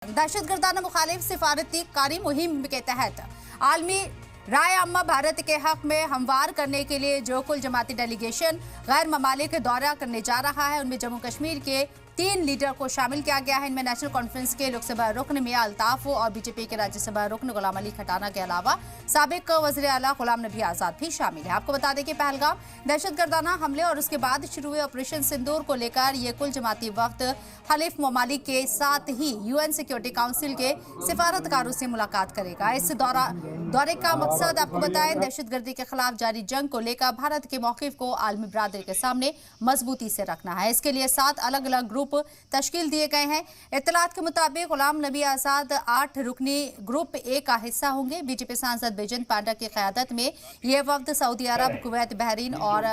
दहशतगर्दाना मुखालिफ सिफारती कारी मुहिम के तहत आलमी राय अम्मा भारत के हक में हमवार करने के लिए जो कुल जमाती डेलीगेशन गैर ममालिक दौरा करने जा रहा है, उनमें जम्मू कश्मीर के 3 लीडर को शामिल किया गया है। इनमें नेशनल कॉन्फ्रेंस के लोकसभा रुकन मियां अल्ताफ और बीजेपी के राज्यसभा रुकन गुलाम अली खटाना के अलावा साबिक वज़ीर आला गुलाम नबी आजाद भी शामिल है। आपको बता दें कि पहलगाम दहशतगर्दाना हमले और उसके बाद शुरू हुए ऑपरेशन सिंदूर को लेकर ये कुल जमाती वक्त हलीफ ममालिक के साथ ही UN सिक्योरिटी काउंसिल के सिफारतकारों से मुलाकात करेगा। इस दौरे का मकसद आपको बताएं, दहशतगर्दी के खिलाफ जारी जंग को लेकर भारत के मौक़िफ़ को आलमी बरादरी के सामने मजबूती से रखना है। इसके लिए 7 अलग अलग ग्रुप तश्कील दिए गए हैं। इत्तलात के मुताबिक गुलाम नबी आजाद 8 रुकनी ग्रुप A का हिस्सा होंगे। बीजेपी सांसद बैजंत पांडा की क़यादत में ये वफ्द सऊदी अरब, कुवैत, बहरीन और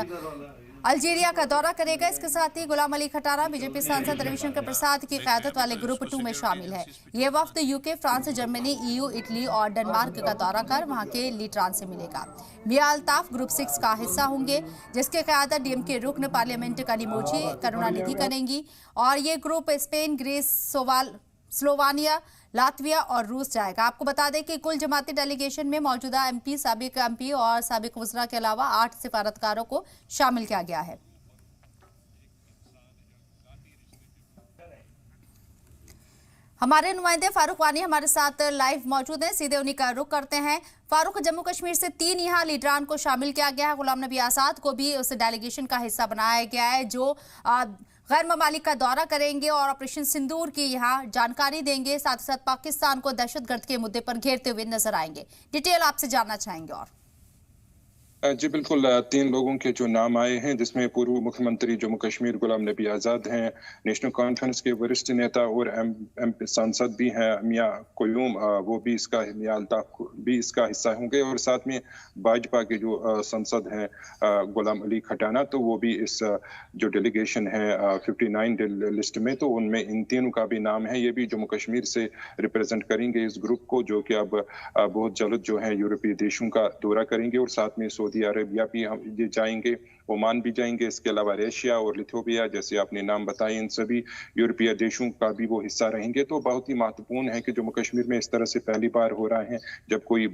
अल्जीरिया का दौरा करेगा। इसके साथ ही गुलाम अली खटाना बीजेपी सांसद रविशंकर प्रसाद की क़यादत वाले ग्रुप 2 में शामिल है। ये वफ्द UK, France, Germany, EU, Italy और डेनमार्क का दौरा कर वहां के लीडरान से मिलेगा। मियां अल्ताफ ग्रुप 6 का हिस्सा होंगे, जिसके क़यादत DMK रुकन पार्लियामेंट कनिमोझी करुणानिधि करेंगी और ये group Spain, Greece, Slovenia, Latvia और रूस जाएगा। आपको बता दें कि कुल जमाती डेलीगेशन में मौजूदा MP, साबिक MP और साबिक वज़रा के अलावा 8 सिफारतकारों को शामिल किया गया है। हमारे नुमाइंदे फारूक वानी हमारे साथ लाइव मौजूद हैं, सीधे उन्हीं का रुख करते हैं। फारूक, जम्मू कश्मीर से 3 यहाँ लीडरान को शामिल किया गया है। गुलाम नबी आजाद को भी उस डेलीगेशन का हिस्सा बनाया गया है जो गैर ममालिक का दौरा करेंगे और ऑपरेशन सिंदूर की यहाँ जानकारी देंगे। साथ ही साथ पाकिस्तान को दहशतगर्द के मुद्दे पर घेरते हुए नजर आएंगे। डिटेल आपसे जानना चाहेंगे। और जी बिल्कुल, 3 लोगों के जो नाम आए हैं, जिसमें पूर्व मुख्यमंत्री जम्मू कश्मीर गुलाम नबी आज़ाद हैं, नेशनल कॉन्फ्रेंस के वरिष्ठ नेता और MP सांसद भी हैं मियां क़यूम, वो भी इसका, मियां अल्ताफ भी इसका हिस्सा होंगे और साथ में भाजपा के जो सांसद हैं गुलाम अली खटाना, तो वो भी इस जो डेलीगेशन है 59 लिस्ट में, तो उनमें इन तीनों का भी नाम है। ये भी जम्मू कश्मीर से रिप्रेजेंट करेंगे इस ग्रुप को, जो कि अब बहुत जल्द जो है यूरोपीय देशों का दौरा करेंगे और साथ में सऊदी अरबिया भी हम ये जाएंगे, ओमान भी जाएंगे। इसके अलावा रशिया और लिथुआनिया, जैसे आपने नाम बताए, इन सभी यूरोपीय देशों का भी वो हिस्सा रहेंगे। तो बहुत ही महत्वपूर्ण है कि जम्मू कश्मीर में इस तरह से पहली बार हो रहा है जब कोई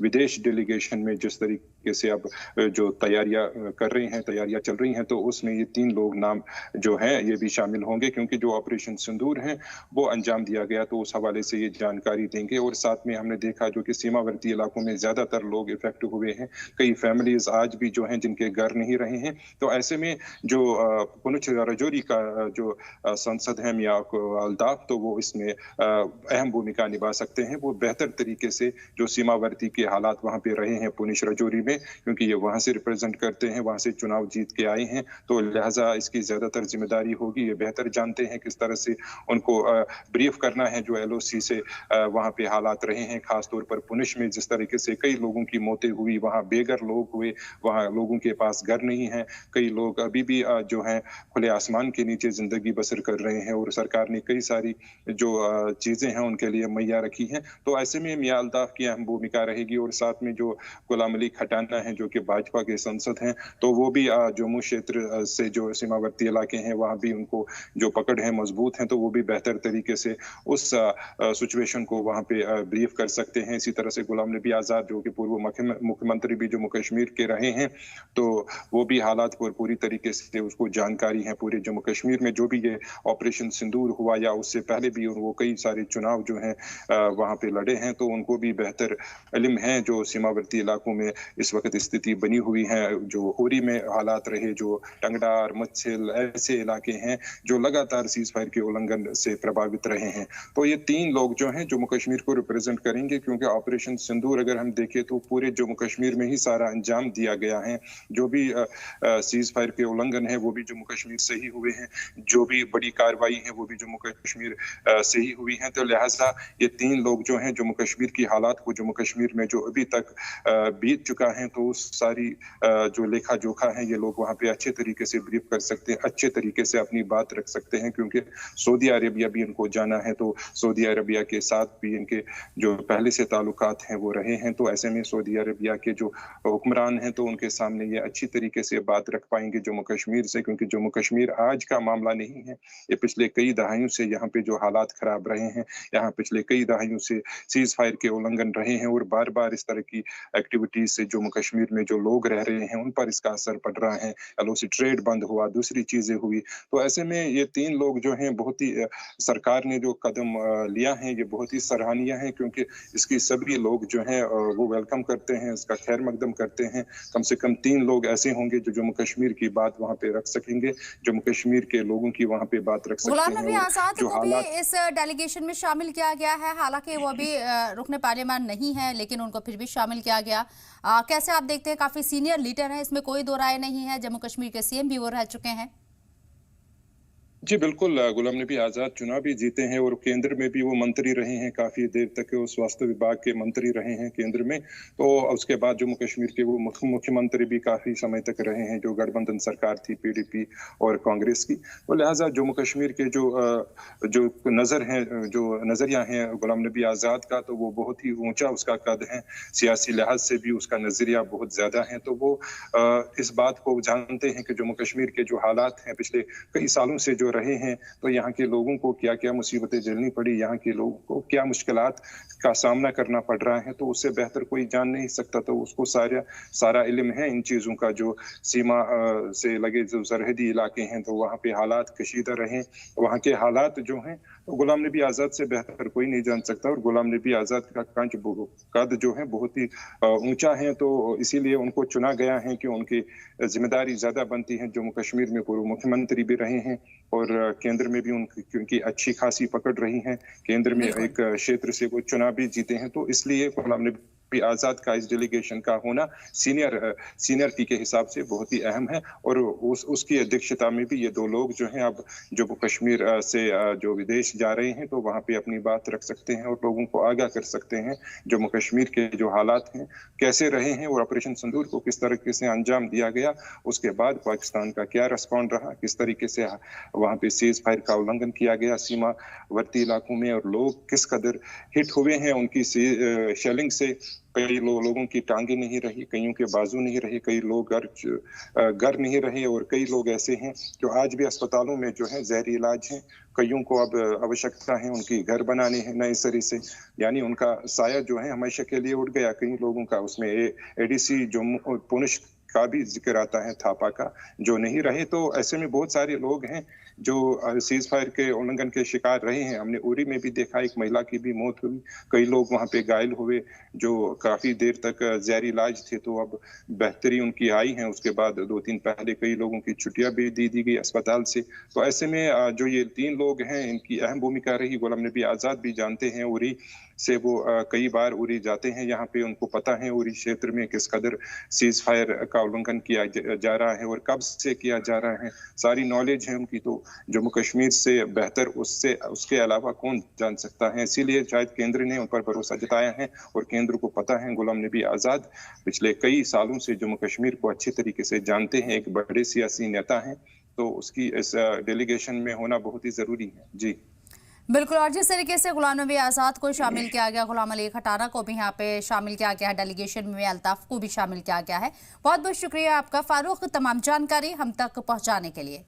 विदेश डेलीगेशन में जिस तरीके से अब जो तैयारियां कर रही हैं, तैयारियां चल रही हैं, तो उसमें ये 3 लोग नाम जो है ये भी शामिल होंगे, क्योंकि जो ऑपरेशन सिंदूर है वो अंजाम दिया गया, तो उस हवाले से ये जानकारी देंगे। और साथ में हमने देखा जो कि सीमावर्ती इलाकों में ज्यादातर लोग इफेक्ट हुए हैं, कई फैमिलीज आज भी जो हैं जिनके घर नहीं रहे हैं। तो ऐसे में जो पुंछ राजौरी का जो सांसद है मियां अल्ताफ, तो वो इसमें अहम भूमिका निभा सकते हैं। वो बेहतर तरीके से जो सीमावर्ती के हालात वहां पे रहे हैं पुंछ राजौरी में, क्योंकि ये वहां से रिप्रेजेंट करते हैं, वहां से चुनाव जीत के आए हैं, तो लिहाजा इसकी ज्यादातर जिम्मेदारी होगी। ये बेहतर जानते हैं किस तरह से उनको ब्रीफ करना है जो LOC से वहां पे हालात रहे हैं, खासतौर पर पुंछ में जिस तरीके से कई लोगों की मौतें हुई, वहां बेघर लोग हुए, वहां लोगों के पास घर नहीं है, कई लोग अभी भी जो हैं खुले आसमान के नीचे जिंदगी बसर कर रहे हैं और सरकार ने कई सारी जो चीजें हैं उनके लिए मुहैया रखी हैं। तो ऐसे में मियां अल्ताफ की अहम भूमिका रहेगी और साथ में जो गुलाम अली खटाना है जो कि भाजपा के सांसद हैं, तो वो भी जम्मू क्षेत्र से जो सीमावर्ती इलाके हैं वहां भी उनको जो पकड़ है मजबूत हैं, तो वो भी बेहतर तरीके से उस सिचुएशन को वहां पे ब्रीफ कर सकते हैं। इसी तरह से गुलाम नबी आजाद जो कि पूर्व मुख्यमंत्री भी जम्मू कश्मीर के रहे हैं, तो वो भी हालात पर पूरी तरीके से उसको जानकारी है। पूरे जम्मू कश्मीर में जो भी ये ऑपरेशन सिंदूर हुआ या उससे पहले भी वो कई सारे चुनाव जो हैं वहां पे लड़े हैं, तो उनको भी बेहतर इल्म है जो सीमावर्ती इलाकों में इस वक्त स्थिति बनी हुई है। जो होरी में हालात रहे, जो टंगडार, मच्छिल, ऐसे इलाके हैं जो लगातार सीज फायर के उल्लंघन से प्रभावित रहे हैं। तो ये 3 लोग जो हैं जम्मू कश्मीर को रिप्रेजेंट करेंगे, क्योंकि ऑपरेशन सिंदूर अगर हम देखें तो पूरे जम्मू कश्मीर में ही सारा अंजाम दिया गया है। जो भी सीज फायर के उल्लंघन है वो भी जम्मू कश्मीर से ही हुए हैं, जो भी बड़ी कार्रवाई है वो भी जम्मू कश्मीर से ही हुई है। तो लिहाजा ये 3 लोग जो हैं जम्मू कश्मीर की हालात को, जम्मू कश्मीर में जो अभी तक बीत चुका है, तो उस सारी जो लेखा जोखा है ये लोग वहां पे अच्छे तरीके से ब्रीफ कर सकते हैं, अच्छे तरीके से अपनी बात रख सकते हैं। क्योंकि सऊदी अरेबिया भी इनको जाना है, तो सऊदी अरेबिया के साथ भी इनके जो पहले से ताल्लुकात हैं वो रहे हैं। तो ऐसे में सऊदी अरेबिया के जो हुक्मरान हैं तो उनके सामने ये अच्छी तरीके से बात रख पाएंगे जम्मू कश्मीर से, क्योंकि जम्मू कश्मीर आज का मामला नहीं है। ये पिछले कई दहाइयों से यहाँ पे जो हालात खराब रहे हैं, यहाँ पिछले कई दहाइयों से सीज फायर के उल्लंघन रहे हैं और बार बार इस तरह की एक्टिविटीज से जम्मू कश्मीर में जो लोग रह रहे हैं उन पर इसका असर पड़ रहा है। एलओसी ट्रेड बंद हुआ, दूसरी चीजें हुई। तो ऐसे में ये 3 लोग जो हैं बहुत ही सरकार ने जो कदम लिया है ये बहुत ही सराहनीय है, क्योंकि इसकी सभी लोग जो हैं वो वेलकम करते हैं, इसका खैर मकदम करते हैं। कम से कम 3 लोग ऐसे होंगे जो जम्मू कश्मीर की बात वहाँ पे रख सकेंगे, जम्मू कश्मीर के लोगों की वहाँ पे बात रख सकते हैं। गुलाम नबी आजाद को भी इस डेलीगेशन में शामिल किया गया है, हालांकि वो अभी रुकने पार्लियामान नहीं है, लेकिन उनको फिर भी शामिल किया गया। कैसे आप देखते हैं? काफी सीनियर लीडर है, इसमें कोई दो राय नहीं है। जम्मू कश्मीर के सीएम भी वो रह चुके हैं। जी बिल्कुल, गुलाम नबी आजाद चुनाव भी जीते हैं और केंद्र में भी वो मंत्री रहे हैं, काफी देर तक वो स्वास्थ्य विभाग के मंत्री रहे हैं केंद्र में। तो उसके बाद जम्मू कश्मीर के वो मुख्यमंत्री भी काफी समय तक रहे हैं, जो गठबंधन सरकार थी पीडीपी और कांग्रेस की। तो लिहाजा जम्मू कश्मीर के जो नजरिया है गुलाम नबी आजाद का, तो वो बहुत ही ऊंचा उसका कद है, सियासी लिहाज से भी उसका नजरिया बहुत ज्यादा है। तो वो इस बात को जानते हैं कि जम्मू कश्मीर के जो हालात हैं पिछले कई सालों से जो रहे हैं, तो यहाँ के लोगों को क्या क्या मुसीबतें झेलनी पड़ी, यहाँ के लोगों को क्या मुश्किलात का सामना करना पड़ रहा है, तो उससे बेहतर कोई जान नहीं सकता। तो उसको सारा इल्म है इन चीजों का। जो सीमा से लगे जो सरहदी इलाके हैं, तो वहाँ पे हालात कशीदा रहे, वहाँ के हालात जो हैं तो गुलाम नबी आजाद से बेहतर कोई नहीं जान सकता। और गुलाम नबी आजाद का कद जो है बहुत ही ऊंचा है, तो इसीलिए उनको चुना गया है कि उनकी जिम्मेदारी ज्यादा बनती है। जम्मू कश्मीर में पूर्व मुख्यमंत्री भी रहे हैं और केंद्र में भी उनकी अच्छी खासी पकड़ रही है। केंद्र में एक क्षेत्र से वो चुनाव भी जीते हैं, तो इसलिए गुलाम नबी आजाद का इस डेलीगेशन का होना सीनियरिटी के हिसाब से बहुत ही अहम है। और उसकी अध्यक्षता में भी ये 2 लोग जो हैं अब जम्मू कश्मीर से जो विदेश जा रहे हैं, तो वहाँ पे अपनी बात रख सकते हैं और लोगों को आगाह कर सकते हैं जम्मू कश्मीर के जो हालात हैं कैसे रहे हैं और ऑपरेशन सिंदूर को किस तरीके से अंजाम दिया गया, उसके बाद पाकिस्तान का क्या रिस्पॉन्ड रहा, किस तरीके से वहाँ पे सीज फायर का उल्लंघन किया गया सीमावर्ती इलाकों में, और लोग किस कदर हिट हुए हैं उनकी शेलिंग से। कई लोगों की टांगे नहीं रही, कईयों के बाजू नहीं रहे, कई लोग घर नहीं रहे, और कई लोग ऐसे हैं जो आज भी अस्पतालों में जो है जहरी इलाज हैं। कईयों को अब आवश्यकता है उनकी घर बनाने हैं नए सिरे से, यानी उनका साया जो है हमेशा के लिए उड़ गया कई लोगों का। उसमें एडीसी जम्मू पुंछ का भी जिक्र आता है, थापा का, जो नहीं रहे। तो ऐसे में बहुत सारे लोग हैं जो सीज फायर के उल्लंघन के शिकार रहे हैं। हमने उरी में भी देखा, एक महिला की भी मौत हुई, कई लोग वहां पे घायल हुए जो काफी देर तक जहरी इलाज थे, तो अब बेहतरी उनकी आई है। उसके बाद 2-3 पहले कई लोगों की छुट्टियां भी दी गई अस्पताल से। तो ऐसे में जो ये 3 लोग हैं इनकी अहम भूमिका रही। गुलाम नबी आजाद भी जानते हैं, उरी से वो कई बार उरी जाते हैं, यहाँ पे उनको पता है उरी क्षेत्र में किस कदर सीज फायर का उल्लंघन किया जा रहा है और कब से किया जा रहा है, सारी नॉलेज है उनकी। तो जम्मू कश्मीर से बेहतर उसके अलावा कौन जान सकता है। इसीलिए शायद केंद्र ने उन पर भरोसा जताया है और केंद्र को पता है गुलाम नबी आजाद पिछले कई सालों से जम्मू कश्मीर को अच्छे तरीके से जानते हैं, एक बड़े सियासी नेता हैं, तो उसकी इस डेलीगेशन में होना बहुत ही जरूरी है। जी बिल्कुल। और जिस तरीके से गुलाम नबी आजाद को शामिल किया गया, गुलाम अली खटाना को भी यहाँ पे शामिल किया गया है डेलीगेशन में, अल्ताफ को भी शामिल किया गया है। बहुत बहुत शुक्रिया आपका फारूक, तमाम जानकारी हम तक पहुँचाने के लिए।